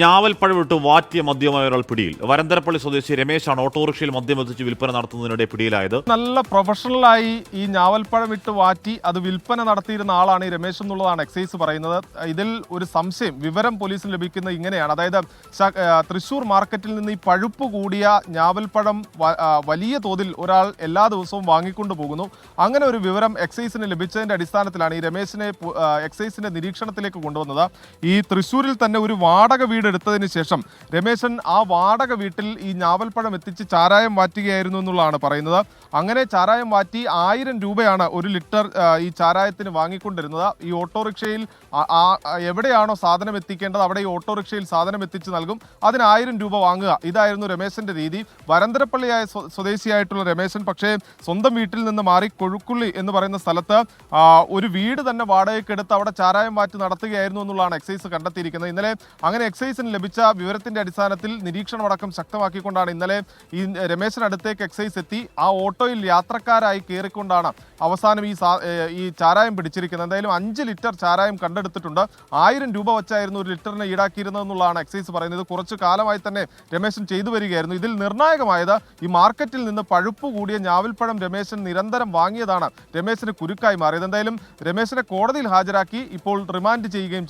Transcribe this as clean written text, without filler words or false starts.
ഞാവൽപ്പഴം വിട്ട് വാറ്റിയ മദ്യമായ ഒരാൾ പിടിയിൽ. വരന്തരപ്പള്ളി സ്വദേശി രമേശാണ് ഓട്ടോറിക്ഷയിൽ മദ്യം എത്തിച്ച് വിൽപ്പന നടത്തുന്നതിനിടെ പിടിയിലായത്. നല്ല പ്രൊഫഷണലായി ഈ ഞാവൽപ്പഴം ഇട്ട് വാറ്റി അത് വിൽപ്പന നടത്തിയിരുന്ന ആളാണ് ഈ രമേശ് എന്നുള്ളതാണ് എക്സൈസ് പറയുന്നത്. ഇതിൽ ഒരു സംശയം, വിവരം പോലീസിന് ലഭിക്കുന്നത് ഇങ്ങനെയാണ്. അതായത് തൃശ്ശൂർ മാർക്കറ്റിൽ നിന്ന് ഈ പഴുപ്പ് കൂടിയ ഞാവൽപ്പഴം വലിയ തോതിൽ ഒരാൾ എല്ലാ ദിവസവും വാങ്ങിക്കൊണ്ടു പോകുന്നു. അങ്ങനെ ഒരു വിവരം എക്സൈസിന് ലഭിച്ചതിന്റെ അടിസ്ഥാനത്തിലാണ് ഈ രമേശിനെ എക്സൈസിന്റെ നിരീക്ഷണത്തിലേക്ക് കൊണ്ടുവന്നത്. ഈ തൃശ്ശൂരിൽ തന്നെ ഒരു വാടക വീട് എടുത്തതിന് ശേഷം രമേശൻ ആ വാടക വീട്ടിൽ ഈ ഞാവൽപ്പഴം എത്തിച്ച് ചാരായം വാറ്റുകയായിരുന്നു എന്നുള്ളതാണ് പറയുന്നത്. അങ്ങനെ ചാരായം വാറ്റി 1000 രൂപയാണ് 1 ലിറ്റർ ഈ ചാരായത്തിന് വാങ്ങിക്കൊണ്ടിരുന്നത്. ഈ ഓട്ടോറിക്ഷയിൽ എവിടെയാണോ സാധനം എത്തിക്കേണ്ടത് അവിടെ ഈ ഓട്ടോറിക്ഷയിൽ സാധനം എത്തിച്ച് നൽകും. അതിന് 1000 രൂപ വാങ്ങുക, ഇതായിരുന്നു രമേശന്റെ രീതി. വരന്തരപ്പള്ളിയായ സ്വദേശിയായിട്ടുള്ള രമേശൻ പക്ഷേ സ്വന്തം വീട്ടിൽ നിന്ന് മാറി കൊഴുക്കുള്ളി എന്ന് പറയുന്ന സ്ഥലത്ത് ഒരു വീട് തന്നെ വാടകയ്ക്കെടുത്ത് അവിടെ ചാരായം വാറ്റ് നടത്തുകയായിരുന്നു എന്നുള്ളതാണ് എക്സൈസ് കണ്ടെത്തിയിരിക്കുന്നത്. ഇന്നലെ അങ്ങനെ എക്സൈസിന് ലഭിച്ച വിവരത്തിന്റെ അടിസ്ഥാനത്തിൽ നിരീക്ഷണമടക്കം ശക്തമാക്കിക്കൊണ്ടാണ് ഇന്നലെ ഈ രമേശിനടുത്തേക്ക് എക്സൈസ് എത്തി. ആ ഓട്ടോയിൽ യാത്രക്കാരായി കയറിക്കൊണ്ടാണ് അവസാനം ഈ ചാരായം പിടിച്ചിരിക്കുന്നത്. എന്തായാലും 5 ലിറ്റർ ചാരായം കണ്ടെടുത്തിട്ടുണ്ട്. 1000 രൂപ വെച്ചായിരുന്നു 1 ലിറ്ററിന് ഈടാക്കിയിരുന്നതെന്നുള്ളതാണ് എക്സൈസ് പറയുന്നത്. കുറച്ചു കാലമായി തന്നെ രമേശൻ ചെയ്തു വരികയായിരുന്നു. ഇതിൽ നിർണായകമായത് ഈ മാർക്കറ്റിൽ നിന്ന് പഴുപ്പ് കൂടിയ ഞാവൽപ്പഴം രമേശൻ നിരന്തരം വാങ്ങിയതാണ് രമേശന് കുരുക്കായി മാറിയത്. എന്തായാലും രമേശനെ കോടതിയിൽ ഹാജരാക്കി ഇപ്പോൾ റിമാൻഡ് ചെയ്യുകയും ചെയ്തു.